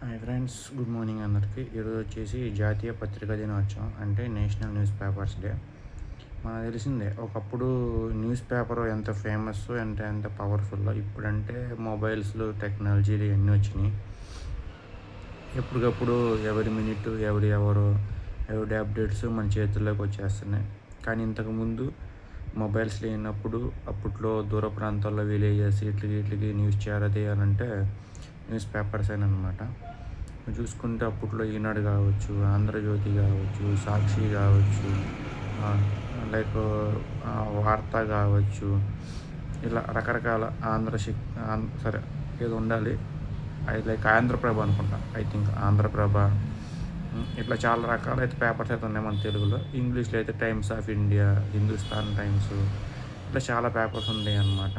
Hi friends, good morning అందరికీ. ఈరోజు వచ్చేసి జాతీయ పత్రికా దినోత్సవం, అంటే నేషనల్ న్యూస్ పేపర్స్ డే. మనకు తెలిసిందే, ఒకప్పుడు న్యూస్ పేపర్ ఎంత ఫేమస్ అంటే ఎంత పవర్ఫుల్. ఇప్పుడంటే మొబైల్స్లో టెక్నాలజీలు ఇవన్నీ వచ్చినాయి. ఎప్పటికప్పుడు ఎవరి మినిట్ ఎవరి అప్డేట్స్ మన చేతుల్లోకి వచ్చేస్తున్నాయి. కానీ ఇంతకుముందు మొబైల్స్ లేనప్పుడు, అప్పట్లో దూర ప్రాంతాల్లో విలేజెస్ వీటికి న్యూస్ చేయాలంటే న్యూస్ పేపర్స్ అనమాట. చూసుకుంటే అప్పట్లో ఈనాడు కావచ్చు, ఆంధ్రజ్యోతి కావచ్చు, సాక్షి కావచ్చు, లైక్ వార్త కావచ్చు, ఇలా రకరకాల సరే ఏదో ఉండాలి, అది లైక్ ఆంధ్రప్రభ అనుకుంటా, ఐ థింక్ ఆంధ్రప్రభ. ఇట్లా చాలా రకాలైతే పేపర్స్ అయితే ఉన్నాయి మన తెలుగులో. ఇంగ్లీష్లో అయితే times of India, Hindustan times, ఇట్లా చాలా పేపర్స్ ఉన్నాయి అన్నమాట.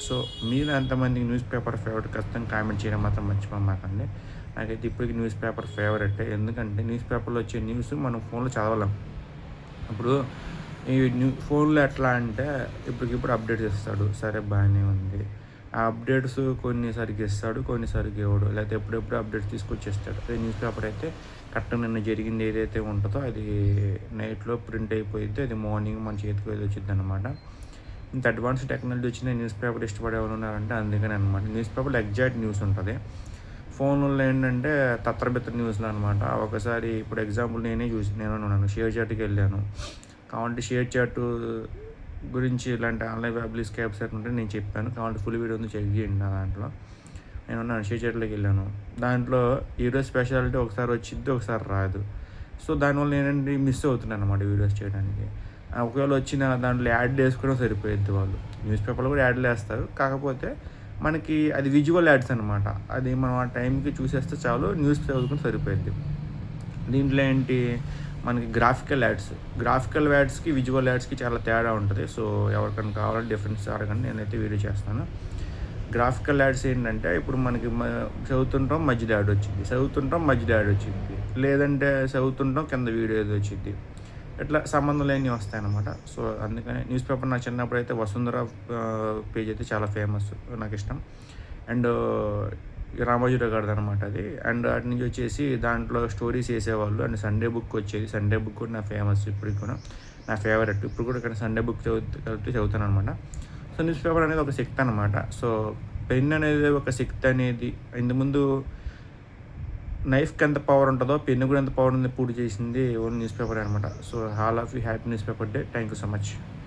సో మీరు ఎంతమందికి న్యూస్ పేపర్ ఫేవరెట్ ఖచ్చితంగా కామెంట్ చేయడం మాత్రం మర్చిపోమాకండి. నాకైతే ఇప్పటికి న్యూస్ పేపర్ ఫేవరెట్. ఎందుకంటే న్యూస్ పేపర్లో వచ్చే న్యూస్ మనం ఫోన్లో చదవలేం. ఇప్పుడు ఈ ఫోన్లో ఎట్లా అంటే ఇప్పటికిప్పుడు అప్డేట్స్ ఇస్తాడు, సరే బాగానే ఉంది. ఆ అప్డేట్స్ కొన్ని సరిగ్గా ఇస్తాడు, కొన్ని సరిగ్గా ఇవ్వడు, లేకపోతే ఎప్పుడెప్పుడు అప్డేట్స్ తీసుకొచ్చేస్తాడు. అదే న్యూస్ పేపర్ అయితే కరెక్ట్గా నిన్న జరిగింది ఏదైతే ఉంటుందో అది నైట్లో ప్రింట్ అయిపోయింది, అది మార్నింగ్ మన చేతికి వెళ్ళి వచ్చింది అనమాట. ఇంత అడ్వాన్స్ టెక్నాలజీ వచ్చిన న్యూస్ పేపర్ ఇష్టపడే ఎవరు ఉన్నారంటే అందుకని అనమాట. న్యూస్ పేపర్లో ఎగ్జాక్ట్ న్యూస్ ఉంటుంది. ఫోన్లో ఏంటంటే తత్రబిత్ర న్యూస్లో అనమాట. ఒకసారి ఇప్పుడు ఎగ్జాంపుల్ నేను ఉన్నాను, షేర్ చాట్కి వెళ్ళాను. కాబట్టి షేర్ చాట్ గురించి ఇలాంటి ఆన్లైన్ వెబ్లీస్ వెబ్సైట్ ఉంటే నేను చెప్పాను. కాబట్టి ఫుల్ వీడియో ఉంది, చెక్ చేయండి. నా దాంట్లో నేనున్నాను, షేర్ చాట్లోకి వెళ్ళాను. దాంట్లో ఈరోజు స్పెషాలిటీ ఒకసారి వచ్చింది, ఒకసారి రాదు. సో దానివల్ల నేనంటే మిస్ అవుతున్నాను అనమాట వీడియోస్ చేయడానికి. ఒకవేళ వచ్చిన దాంట్లో యాడ్ వేసుకోవడం సరిపోయిద్ది. వాళ్ళు న్యూస్ పేపర్లో కూడా యాడ్లు వేస్తారు, కాకపోతే మనకి అది విజువల్ యాడ్స్ అనమాట. అది మనం ఆ టైంకి చూసేస్తే చాలు, న్యూస్ చదువుకుని సరిపోయిద్ది. దీంట్లో ఏంటి, మనకి గ్రాఫికల్ యాడ్స్కి విజువల్ యాడ్స్కి చాలా తేడా ఉంటుంది. సో ఎవరికైనా కావాలంటే డిఫరెన్స్ అడగండి, నేనైతే వీడియో చేస్తాను. గ్రాఫికల్ యాడ్స్ ఏంటంటే ఇప్పుడు మనకి చదువుతుంటాం మధ్యలో యాడ్ వచ్చింది, లేదంటే చదువుతుంటాం కింద వీడియో ఏదో వచ్చింది, ఇట్లా సంబంధం లేనివి వస్తాయన్నమాట. సో అందుకని న్యూస్ పేపర్ నాకు చిన్నప్పుడు అయితే వసుంధర పేజ్ అయితే చాలా ఫేమస్, నాకు ఇష్టం. అండ్ రామోజీరావు గారిది అనమాట అది. అండ్ అటు నుంచి వచ్చేసి దాంట్లో స్టోరీస్ వేసేవాళ్ళు. అండ్ సండే బుక్ వచ్చేది, సండే బుక్ కూడా నా ఫేమస్, ఇప్పటికి కూడా నా ఫేవరెట్. ఇప్పుడు కూడా ఇక్కడ సండే బుక్ చదువుతాను అనమాట. సో న్యూస్ పేపర్ అనేది ఒక శక్తి అనమాట. సో పెన్ అనేది ఒక శక్తి అనేది, ఇంతకుముందు నైఫ్కి ఎంత పవర్ ఉంటుందో పెన్ను కూడా ఎంత పవర్ ఉంది పూర్తి చేసింది ఓన్లీ న్యూస్ పేపర్ అనమాట. So all of you happy news paper day. Thank you so much.